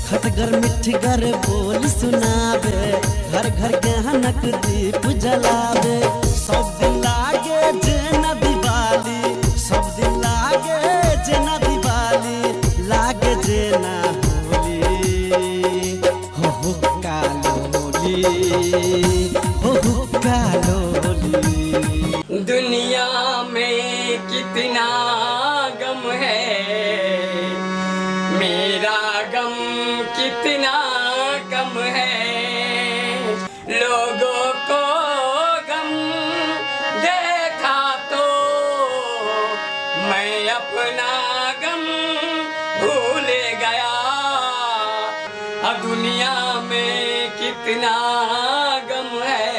खटगर मिठगर बोल सुनावे, घर घर गहनक दीप जलावे। सब दिन लागे जेना दिवाली, सब दिन लागे जेना दिवाली, लागे जेना होली। हो कालोली, हो कालोली। दुनिया में कितना गम है, मेरा गम कितना कम है। लोगों को गम देखा तो मैं अपना गम भूल गया। दुनिया में कितना गम है,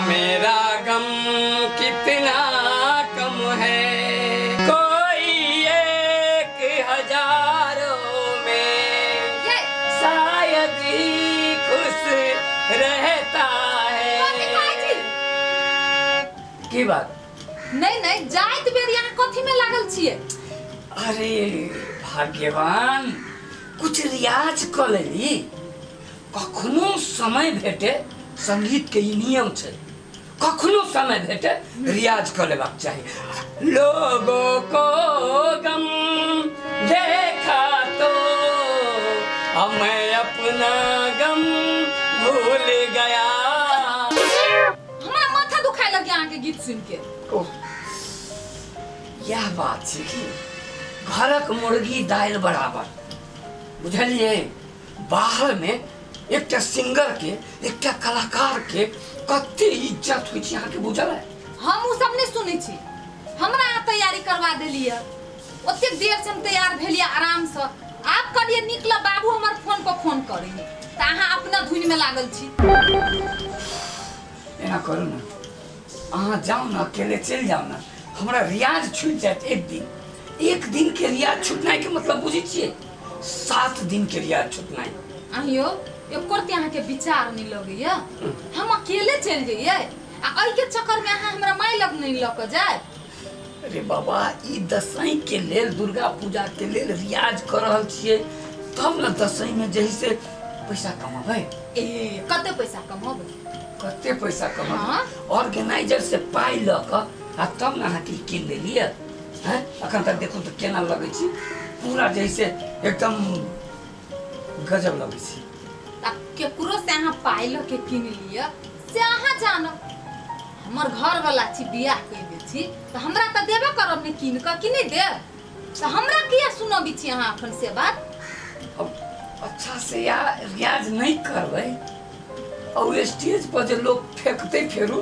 मेरा गम कितना कम है। कोई 1000 में शायद ही खुश रहता है। की बात? नहीं जाइत बेर यहाँ कथी में लागल छिए? अरे भाग्यवान, कुछ रियाज कर लेली। कखनो समय भेटे, संगीत के नियम छे, कखनो समय भेटे रियाज कर लेबाक चाहिए। लोगों को गम देखा तो मैं अपना गम भूल गया। हमारा माथा दुखाए लगे यहाँ के गीत सुन के। यह बात है कि घरक मुर्गी दाल बराबर, बुझलिए। बाहर में एक सिंगर के, एक कलाकार के कते इज्जत हुई यहाँ के, बुझल है? हम उ सब नहीं सुनी छी। हमरा यहाँ तैयारी करवा देलिए, ओते देर से हम तैयार भेलिए आराम से। आप करिए निकला बाबू हमर फोन पर फोन करी, त अहाँ अपना धुन में लागल छी। एना करू ना, अहाँ जाओ ना, अकेले चल जाओ ना। हमरा रियाज छूट जाए एक दिन के रियाज छूटनाई के मतलब बुझी छिए? 7 दिन के रियाज छूटनाई। अहियो एकोरते अहाँ के विचार नहीं लगैया। हम अकेले चल जाइए आ एहि के चक्कर में अहाँ हमरा माय लग नहीं ल के जाए। अरे बाबा, ई दसई के लेल, दुर्गा पूजा के लेल रियाज कर रहल छिए, तब ना दसई में जही से पैसा कमाबै। ए कते पैसा कमाबै? कते पैसा कमाबै? ऑर्गेनाइजर से पाई ल क आ तब ना अहाँ के किन लेलिए। हैं अखन तक देखो तो केना लगे छी, पूरा जैसे एकदम गजब लगे छी। केकरो से अहाँ पाई ल के किन लिया से अहाँ जानो। हमर घर वाला छी, बियाह कर दे छी, तो हमरा त देबे करब ने किन क, कि नहीं देब? तो हमरा किया सुनबी छी अहाँ अखन से बात? अब अच्छा से या रियाज नहीं करबै और स्टेज पर जे लोग फेंकते फेरू।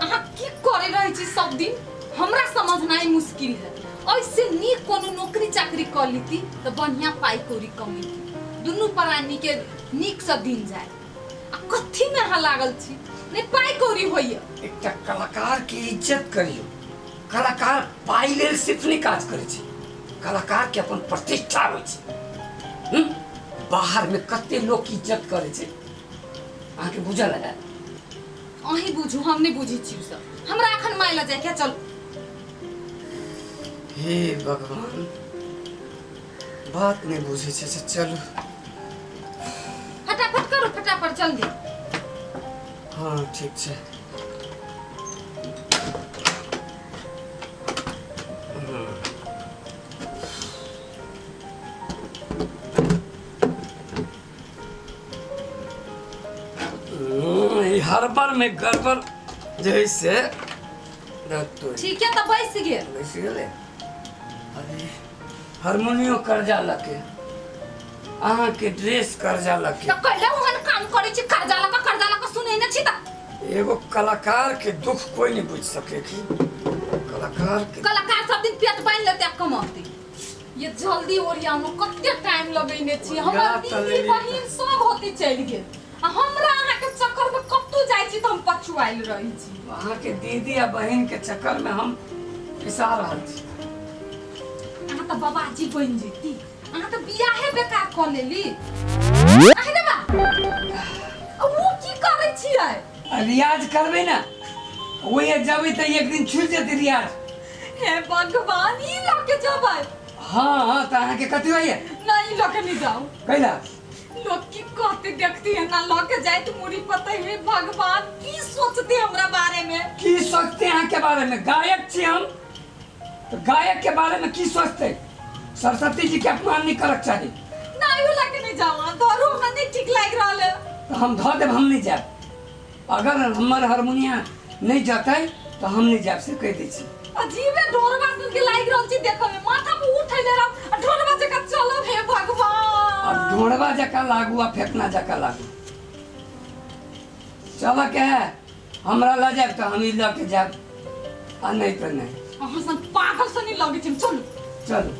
अहाँ की करे रहे छी सब दिन? हमरा समझनाई मुश्किल है। ऐसे नी कोनो नौकरी चाकरी कर लीती तो बढ़िया पाई कौड़ी कमीती, दुनू प्राणी के नीक से दिन जाए। आ कथी में अहाँ लागल छी? नहीं पाई कौड़ी होइए। एकटा कलाकार के इज्जत करियो। कलाकार पाई लेल सिर्फ नहीं काज करे छी, कलाकार के अपन प्रतिष्ठा होय छै। बाहर में कते लोग इज्जत करे छै, अहाँ के बुझल है? अही बुझू, हम नहीं बुझी छी सब। हमरा अखन माय ल जाए के चल। हे भगवान, बात नहीं बुझे छे से चलो। फटाफट करो, फटाफट जल्दी। हाँ ठीक छे। हड़बड़ में गड़बड़ जैसे ठीक है, तो बैस गेले। अरे हारमोनियम कर्जा लके, अहाँ के ड्रेस कर्जा लके, तो कहले ओहन काम करे छी, कर्जा लके सुनै न छी त। एगो कलाकार के दुख कोई नहीं बुझ सके कि कलाकार सब दिन पेट बांध लेते कमाते। ये जल्दी ओरियानो कते टाइम लगैने छी। हमर दीदी बहिन सब होती चल गेल, हमरा अहाँ के चक्कर में कत्तू जाय छी त हम पछुआइल रही छी। अहाँ के दीदी आ बहिन के चक्कर में हम पिसा रहल छी। अहाँ त बाबाजी बन जेती, अहाँ त बियाहे बेकार क लेली। अहे रे बा, अब वो की करे छियै? रियाज करबे ना, वही जब त एक दिन छूट जेते रियाज। हे भगवान, ई लके जबै हाँ तो अहाँ के कथी होइए नहीं लके नहीं जाओ कैला लोग की कहते देखती है ना लके जाए तो मुड़ी पता है भगवान की सोचते हमरा बारे में की सोचते हैं के बारे में गायक छी हम तो गायक के बारे में की सोचते सरस्वती जी के अपमान नहीं करक चाहिए नहीं लके नहीं जाओ धरो हमरा नहीं ठीक लाग रहल है तो हम धो देब हम नहीं जाब अगर हमार हारमोनिया नहीं जाते तो हम नहीं जाब से कह दै छी अजीब है ढोरवा सुन के लाग रहल छी देखो में माथा पे उठैले रह ढोरवा जका चलो हे भगवान अब ढोड़वा जका लागू आ फेंकना जका लागू चल के है हमरा ला जाब तो हम ही लेके जाब आ नहीं तो नहीं अहाँ सन पागल सनी लगे छी चलो चलो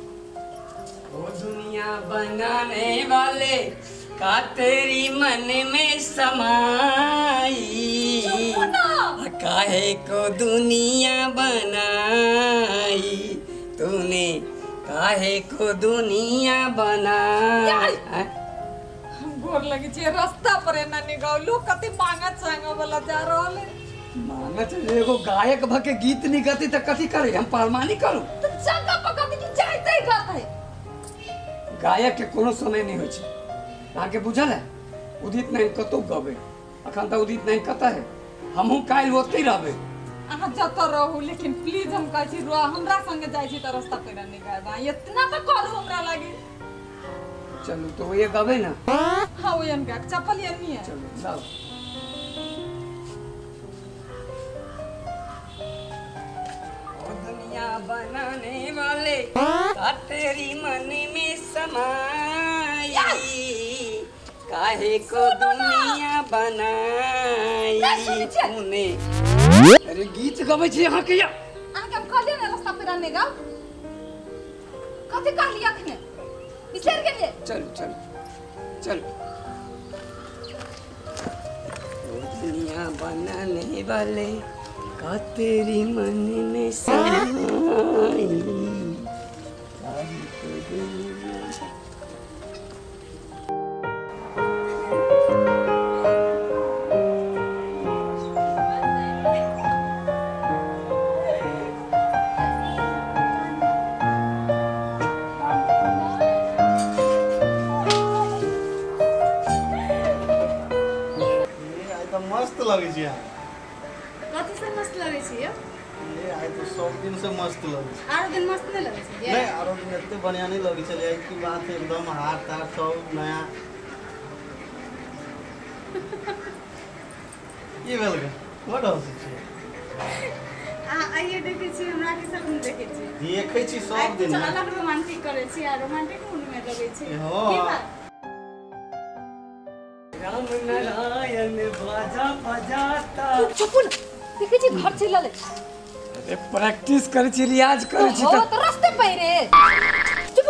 ओ दुनिया बनाने वाले का तेरी मन में समाई काहे को दुनिया बनाई तूने काहे को दुनिया बनाई हम गोर लगे छी रास्ता पर ना निगाव लोग कते मांगा चांगा वाला जा रहल है मांगत एगो गायक भ के गीत नहीं गति त कथी करे हम पालमानी करू तो जगह पकड़ के जाइते ही कहते गायक के कोनो समय नहीं होय छै अहाँ के बुझल है उदित नहीं कतो गबे अखन त उदित नहीं कता है हमहू काल ओते रहबे अहाँ जत रहू लेकिन प्लीज हम कहै छी रो हमरा संगे जाय छी त रास्ता पर नहीं गायबा इतना तो करू हमरा लागे चलू तो ये गबे ना हां वो यन का चप्पल ये नहीं है चलो लाओ ओ दुनिया बनाने वाले का तेरी मन में समाई काहे को दुनिया बनाई तूने अरे गीत गबै छी अहाँ के अहाँ के हम कहलिए ना रास्ता पर नहीं गाओ कथि कहलिए अखने बिसर गेलिए चलो चलो चलो ओ दुनिया बनाने वाले का तेरी मन में समाई काहे को दुनिया मस्त लगे छी यहाँ कथी से मस्त लगे छी यो ये आइ तो सब दिन से मस्त लगे छी आरो दिन मस्त नहीं लगे छी नहीं आरो दिन एते बढ़िया नहीं लगे छले आई की बात है एकदम हाथ तार सब नया ये वेल के व्हाट हाउस छी आइए देखे छी हमरा के सब देखे छी देखे छी सब दिन चल अलग रोमांटिक करे छी आ रोमांटिक मूड में लगे छी हो की बात राम नारायण बाजा बजाता चुप न देखे छी घर चल ले अरे प्रैक्टिस करे छी रियाज करे छी हो तो रास्ते पे रे चुप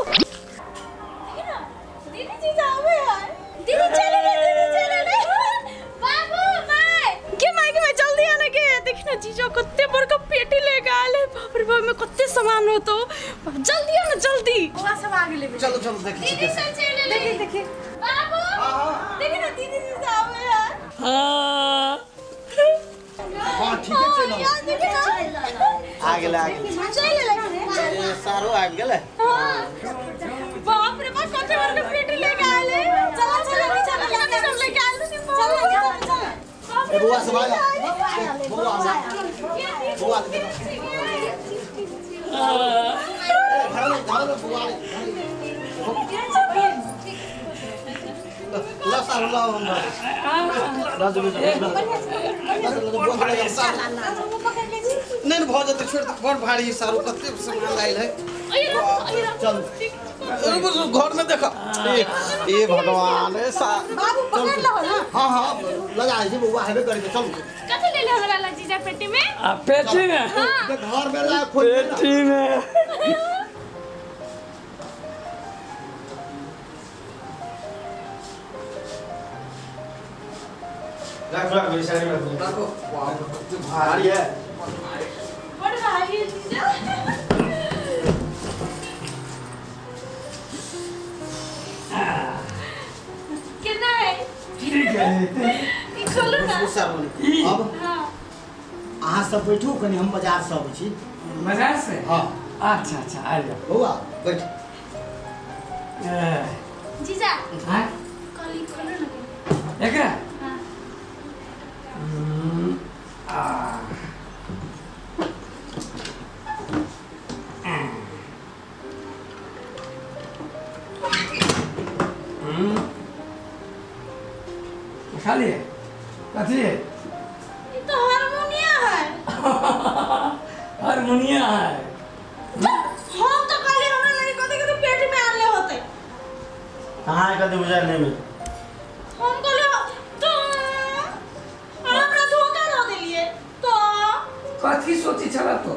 दीदी जी जावे यार दीदी चले रे बाबू माय के मैं जल्दी आने के देख ना जीजा कत्ते बड़का पेटी लेके आले बाप रे बाप में कत्ते सामान हो तो जल्दी आना जल्दी बुआ सब आगे ले चलो चलो देखे छी दीदी सब चले ले देखिए बाबू देख ना दीदी जी जावे यार हां हां ठीक है चलो यार देख ना आ गेले चले ले सारो आ गेले बाप रे बाप कत्ते बड़का पेटी लेके आले चलो चलो चलो सब लेके आले चलो ए बुआ सब आ जा बुआ बुआ घर में बुआ ला सारो ला हम राजू नहीं भऽ जेतै छोड़ बड़ भारी सारो कते सामान लाइल है चल घर में देखो ए भगवान ए सा बाबू पकड़ लो ना हां हां लगा जी बुआ हेबे कर के चल कथि ले ले हमरा जीजा पेटी में आ पेटी में घर में ला खोल पेटी में रख मेरी साड़ी में रखो वाह कितनी भारी है बड़ भारी है जीजा कितना है ठीक है ये खोलो ना अब हां आज सब बैठू कनी हम बाजार से अबै छी। बाजार से? हां। अच्छा अच्छा आ जाओ। बौआ बैठ। जीजा हां कली खोलो ना। एकरा? हां। खाली है? कथी है? ये तो हारमोनिया है। हारमोनिया है? हम तो खाली हमरा नहीं कहते कि पेट में आले होते। कहां है कदे बुझा नहीं में? हम कहले तो हमरा धोखा दे दिलिए तो कथी सोची चला तो?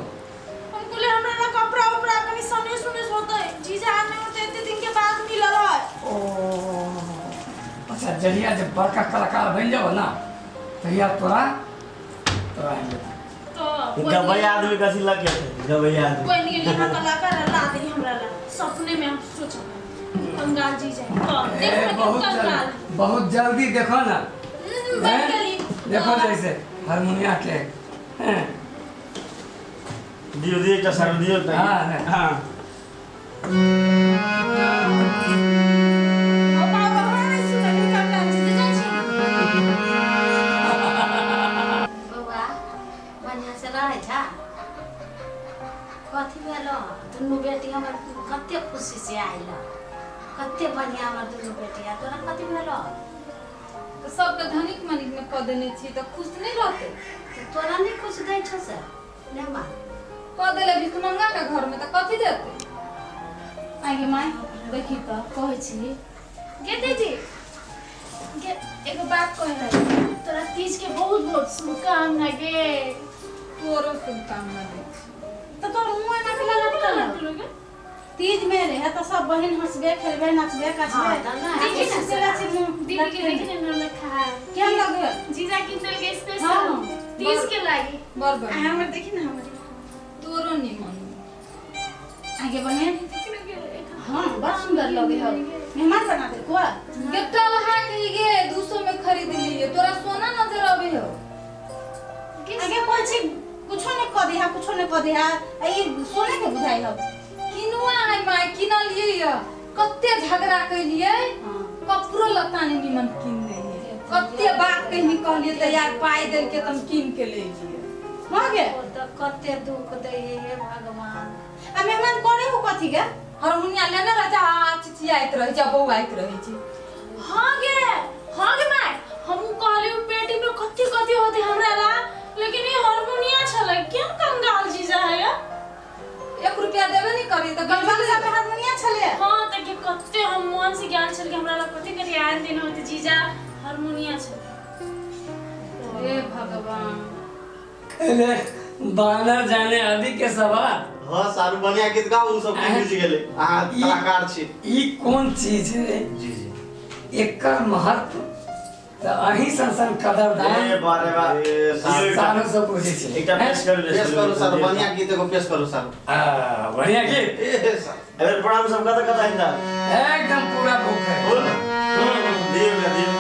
हम कहले हमरा ना कपड़ा उपड़ा कनी सने सुने होते जीजा आने होते इतने दिन के बाद मिलल है। ओ अच्छा जहिया जब बड़का कलाकार बन जाओ ना तहिया तोरा तो गवई आदमी कथी लग गया थे? गवई आदमी कोई नहीं यहाँ कलाकार ला दे हमरा ला सपने में हम सोचो कंगाल जीजा तो देख ना कंगाल बहुत जल्दी देखो ना। बैठ गली देखो जैसे हारमोनिया के हैं। दियो दियो का सर दियो। हां हां कथी भेलो दुनू बेटी हमर कते खुशी से आइल कते बढ़िया हमर दुनू बेटी आ तोरा कथी भेलो तो सब तो धनिक मनिक में क देने छी तो खुश नहीं रहते। तो तोरा नहीं खुश दै छ से ले मां क देले भिखमंगा के घर में तो कथी देते? आगे माय देखी तो कहै छी गे दीदी गे एगो बात कह रही तोरा तीज के बहुत बहुत शुभकामना गे। तोरो शुभकामना दे। तो तोर मुंह ना के लगा तीज में रहे तो सब बहन हंसबे खेलबे नाचबे काचबे। दीदी से दीदी के देखने में लिखा है क्या लगे जीजा की चल के स्पेशल तीज के लागी बरबर हमर देखी ना हमर तोरो नहीं मन आगे बहन हां बड़ा सुंदर लगे हो मेहमान बना दे को गिफ्ट लहा के गे 200 में खरीद लिए तोरा सोना नजर आवे हो। आगे कोई चीज कुछो ने क दिया कुछो ने क दिया ई सोने के बुझाई हो किनुआ है माय किना लिए या कत्ते झगड़ा कइलिए कपड़ो लता ने निमन किन देलिए कत्ते बात कहि कहलिए त यार पाई देल के तुम किन के ले लिए हां गे तो कते दुख दे हे भगवान आ मेहमान कोने हो कथि गे हारमोनिया लेने राजा चिचियाइत रही जा बौ आइत रही छी। हां गे माय हम कहले पेटी में कथि कथि होते हमरा ला लेकिन ये हारमोनिया छले केन कंगाल जीजा है 1 रुपया देबे नहीं करी त गलबा में हारमोनिया छले। हां त के कत्ते हम मन से ज्ञान छल के हमरा ला कथि कथि आन दिन होते जीजा हारमोनिया छल। हे भगवान अरे बानर जाने आदि के सवाल। हां सारू बढ़िया गीत गाओ उन सब बुझ गेले अहाँ कलाकार छी। ई कौन चीज है? जी जी एकर महत्व त अही संसन कदरदान ए बारे बा सारो सब बुझे छी। एकटा पेश करू सर बढ़िया गीत को पेश करो सर। बढ़िया गीत ए सर अरे प्रणाम सब कत कत आइंदा एकदम पूरा भूख है। बोल दियो दियो